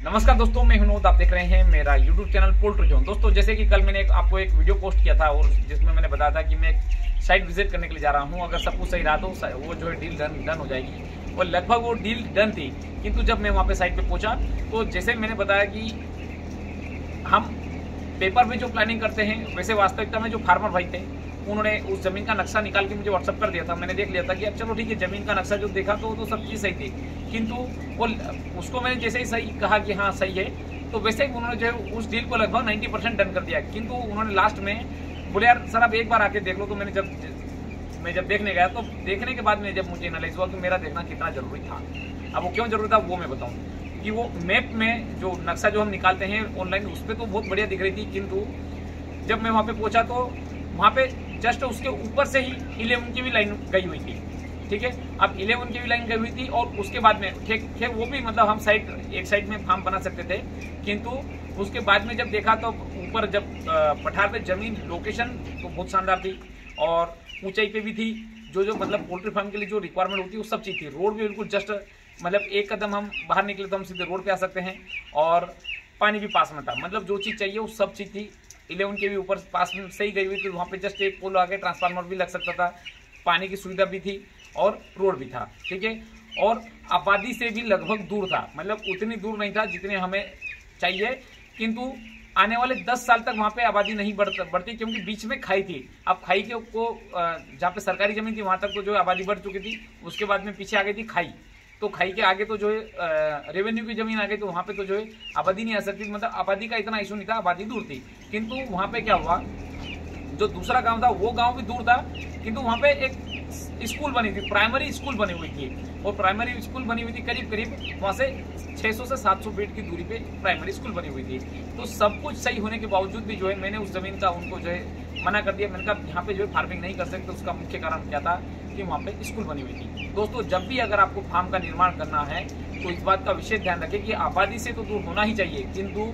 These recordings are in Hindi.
नमस्कार दोस्तों, मैं विनोद। आप देख रहे हैं मेरा YouTube चैनल पोल्ट्री जोन। दोस्तों, जैसे कि कल मैंने आपको एक वीडियो पोस्ट किया था और जिसमें मैंने बताया था कि मैं एक साइट विजिट करने के लिए जा रहा हूं। अगर सब कुछ सही रहा तो वो जो है डील डन हो जाएगी। और लगभग वो डील डन थी, किंतु जब मैं वहाँ पे साइट पे पहुंचा तो जैसे मैंने बताया कि हम पेपर में जो प्लानिंग करते हैं, वैसे वास्तविकता में जो फार्मर भाई थे उन्होंने उस जमीन का नक्शा निकाल के मुझे व्हाट्सअप कर दिया था। मैंने देख लिया था कि अब चलो ठीक है, जमीन का नक्शा जो देखा तो सब चीज़ सही थी, किंतु वो उसको मैंने जैसे ही सही कहा कि हाँ सही है, तो वैसे ही उन्होंने जो है उस डील को लगभग 90% डन कर दिया। किंतु उन्होंने लास्ट में बोले यार सर आप एक बार आके देख लो। तो मैंने जब देखने गया तो देखने के बाद में जब मुझे एनालाइज हुआ कि मेरा देखना कितना जरूरी था। अब वो क्यों जरूरी था वो मैं बताऊँ कि वो मैप में जो नक्शा जो हम निकालते हैं ऑनलाइन, उस पर तो बहुत बढ़िया दिख रही थी, किंतु जब मैं वहाँ पे पहुँचा तो वहाँ पे जस्ट उसके ऊपर से ही 11 की भी लाइन गई हुई थी। ठीक है, अब 11 की भी लाइन गई हुई थी और उसके बाद में ठीक वो भी मतलब हम एक साइड में फार्म बना सकते थे, किंतु उसके बाद में जब देखा तो ऊपर जब पठार पे जमीन लोकेशन तो बहुत शानदार थी और ऊंचाई पे भी थी। जो मतलब पोल्ट्री फार्म के लिए जो रिक्वायरमेंट होती है वो सब चीज़ थी। रोड भी बिल्कुल जस्ट मतलब एक कदम हम बाहर निकले तो हम सीधे रोड पे आ सकते हैं और पानी भी पास में था। मतलब जो चीज़ चाहिए वो सब चीज़ थी। 11 के भी ऊपर पास में सही गई हुई थी। वहाँ पे जस्ट एक पोल आगे ट्रांसफार्मर भी लग सकता था, पानी की सुविधा भी थी और रोड भी था। ठीक है, और आबादी से भी लगभग दूर था, मतलब उतनी दूर नहीं था जितनी हमें चाहिए, किंतु आने वाले 10 साल तक वहाँ पे आबादी नहीं बढ़ती क्योंकि बीच में खाई थी। अब खाई के को जहाँ पे सरकारी जमीन थी वहाँ तक तो जो है आबादी बढ़ चुकी थी। उसके बाद में पीछे आ गई थी खाई, तो खाई के आगे तो जो है रेवेन्यू की जमीन आ गई, तो वहाँ पे तो जो है आबादी नहीं आ सकती। मतलब आबादी का इतना इशू नहीं था, आबादी दूर थी। किंतु वहाँ पे क्या हुआ, जो दूसरा गांव था वो गांव भी दूर था, किंतु वहाँ पे एक स्कूल बनी थी, प्राइमरी स्कूल बनी हुई थी। और प्राइमरी स्कूल बनी हुई थी करीब वहाँ से 600 से 700 फीट की दूरी पे प्राइमरी स्कूल बनी हुई थी। तो सब कुछ सही होने के बावजूद भी जो है मैंने उस जमीन का उनको जो है मना कर दिया। मैंने कहा यहाँ पे जो है फार्मिंग नहीं कर सकते। उसका मुख्य कारण क्या था कि वहाँ पे स्कूल बनी हुई थी। दोस्तों, जब भी अगर आपको फार्म का निर्माण करना है तो इस बात का विशेष ध्यान रखें कि आबादी से तो दूर होना ही चाहिए, किंतु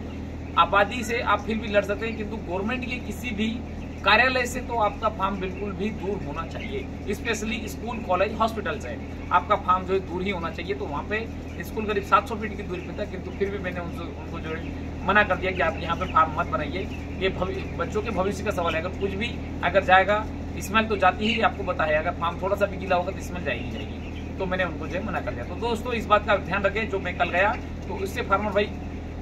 आबादी से आप फिर भी लड़ सकते हैं, किंतु गवर्नमेंट के किसी भी कार्यालय से तो आपका फार्म बिल्कुल भी दूर होना चाहिए। स्पेशली स्कूल, कॉलेज, हॉस्पिटल से आपका फार्म जो है दूर ही होना चाहिए। तो वहाँ पे स्कूल करीब 700 फीट की दूरी पे था, किंतु फिर भी मैंने उनको जो है मना कर दिया कि आप यहाँ पे फार्म मत बनाइए। ये बच्चों के भविष्य का सवाल है। अगर कुछ भी अगर जाएगा, स्मेल तो जाती ही आपको पता है, अगर फार्म थोड़ा सा भी गीला होगा तो स्मेल जाएगी। तो मैंने उनको जो है मना कर दिया। तो दोस्तों, इस बात का ध्यान रखें। जो मैं कल गया तो इससे फार्मर भाई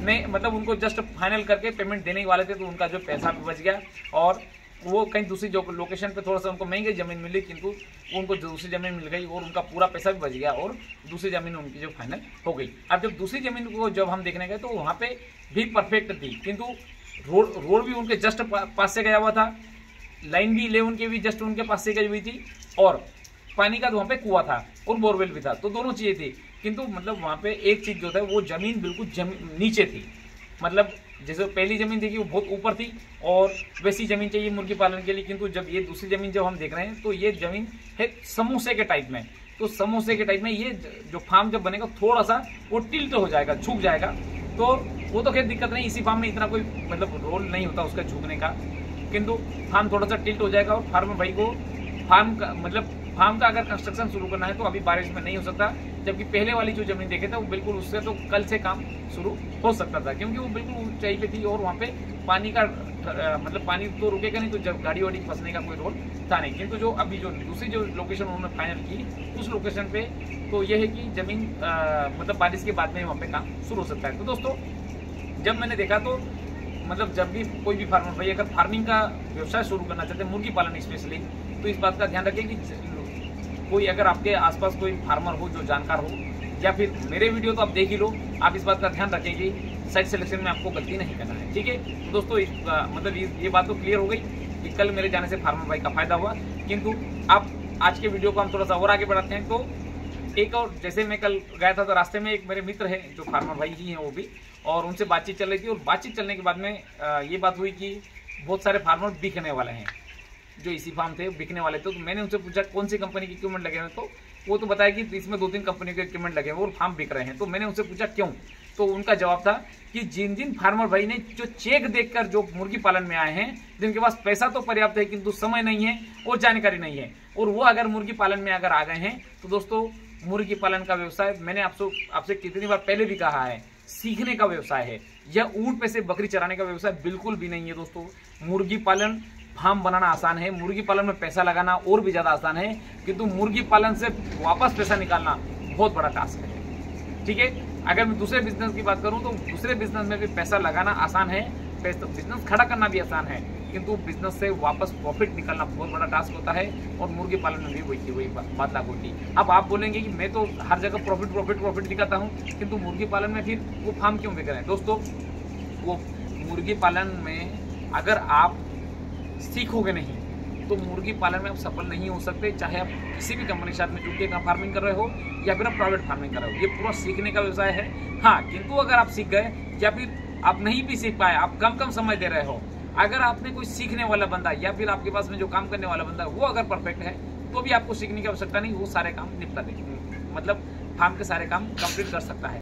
ने मतलब उनको जस्ट फाइनल करके पेमेंट देने वाले थे, तो उनका जो पैसा भी बच गया और वो कहीं दूसरी जो लोकेशन पे थोड़ा सा उनको महंगी जमीन मिली, किंतु उनको दूसरी जमीन मिल गई और उनका पूरा पैसा भी बच गया और दूसरी जमीन उनकी जो फाइनल हो गई। अब जब दूसरी जमीन को जब हम देखने गए तो वहाँ पे भी परफेक्ट थी, किंतु रोड भी उनके जस्ट पास से गया हुआ था, लाइन भी 11 के भी जस्ट उनके पास से गई हुई थी और पानी का वहाँ पे कुआं था और बोरवेल भी था। तो दोनों चीजें थी, किंतु मतलब वहाँ पे एक चीज जो था वो जमीन बिल्कुल नीचे थी। मतलब जैसे पहली जमीन देखी वो बहुत ऊपर थी और वैसी जमीन चाहिए मुर्गी पालन के लिए, किंतु जब ये दूसरी जमीन जब हम देख रहे हैं तो ये जमीन है समोसे के टाइप में। तो समोसे के टाइप में ये जो फार्म जब बनेगा थोड़ा सा वो टिल्ट हो जाएगा, झुक जाएगा। तो वो तो खैर दिक्कत नहीं, इसी फार्म में इतना कोई मतलब रोल नहीं होता उसका झुकने का, किंतु फार्म थोड़ा सा टिल्ट हो जाएगा। और फार्मर भाई को फार्म का अगर कंस्ट्रक्शन शुरू करना है तो अभी बारिश में नहीं हो सकता, जबकि पहले वाली जो जमीन देखे थे वो बिल्कुल उससे तो कल से काम शुरू हो सकता था, क्योंकि वो बिल्कुल ऊंचाई पे थी और वहाँ पे पानी का मतलब पानी तो रुकेगा नहीं, तो जब गाड़ी वाड़ी फंसने का कोई रोल था नहीं। किंतु जो अभी जो दूसरी जो लोकेशन उन्होंने फाइनल की उस लोकेशन पे तो ये है कि जमीन मतलब बारिश के बाद में वहाँ पे काम शुरू हो सकता है। तो दोस्तों, जब मैंने देखा तो मतलब जब भी कोई भी फार्मर भाई अगर फार्मिंग का व्यवसाय शुरू करना चाहते हैं, मुर्गी पालन स्पेशली, तो इस बात का ध्यान रखें कि कोई अगर आपके आसपास कोई फार्मर हो जो जानकार हो, या फिर मेरे वीडियो तो आप देख ही लो, आप इस बात का ध्यान रखें कि साइट सिलेक्शन में आपको गलती नहीं करना है। ठीक है, तो दोस्तों मतलब ये बात तो क्लियर हो गई कि कल मेरे जाने से फार्मर भाई का फायदा हुआ। किंतु आप आज के वीडियो को हम थोड़ा सा और आगे बढ़ाते हैं। तो एक और जैसे मैं कल गया था तो रास्ते में एक मेरे मित्र है जो फार्मर भाई ही हैं वो भी, और उनसे बातचीत चल रही थी। और बातचीत चलने के बाद में ये बात हुई कि बहुत सारे फार्मर बिकने वाले हैं, जो इसी फार्म थे बिकने वाले थे। तो मैंने उनसे पूछा कौन सी कंपनी के इक्विपमेंट लगे हैं, तो वो तो बताया कि इसमें 2-3 कंपनी के इक्विपमेंट लगे हैं और फार्म बिक रहे हैं। तो मैंने उनसे पूछा क्यों, तो उनका जवाब था कि जिन जिन फार्मर भाई ने जो चेक देखकर जो मुर्गी पालन में आए हैं, जिनके पास पैसा तो पर्याप्त है किंतु समय नहीं है और जानकारी नहीं है, और वो अगर मुर्गी पालन में अगर आ गए हैं तो दोस्तों मुर्गी पालन का व्यवसाय मैंने आपसे कितनी बार पहले भी कहा है, सीखने का व्यवसाय है। यह ऊंट पे से बकरी चराने का व्यवसाय बिल्कुल भी नहीं है दोस्तों। मुर्गी पालन फार्म बनाना आसान है, मुर्गी पालन में पैसा लगाना और भी ज्यादा आसान है, किंतु मुर्गी पालन से वापस पैसा निकालना बहुत बड़ा टास्क है। ठीक है, अगर मैं दूसरे बिजनेस की बात करूं तो दूसरे बिजनेस में भी पैसा लगाना आसान है, बिजनेस खड़ा करना भी आसान है, किंतु बिजनेस से वापस प्रॉफिट निकालना बहुत बड़ा टास्क होता है। और मुर्गी पालन में भी वही बात लागू होती है। अब आप बोलेंगे कि मैं तो हर जगह प्रॉफिट दिखाता हूँ, किंतु मुर्गी पालन में फिर वो फार्म क्यों बेच रहे हैं? दोस्तों, वो मुर्गी पालन में अगर आप सीखोगे नहीं तो मुर्गी पालन में आप सफल नहीं हो सकते, चाहे आप किसी भी कंपनी के साथ में जुड़ के फार्मिंग कर रहे हो या फिर आप प्राइवेट फार्मिंग कर रहे हो। ये पूरा सीखने का व्यवसाय है। हाँ, किंतु अगर आप सीख गए या फिर आप नहीं भी सीख पाए, आप कम समय दे रहे हो, अगर आपने कोई सीखने वाला बंदा या फिर आपके पास में जो काम करने वाला बंदा वो अगर परफेक्ट है तो भी आपको सीखने की आवश्यकता नहीं, वो सारे काम निपटा देगी, मतलब फार्म के सारे काम कंप्लीट कर सकता है।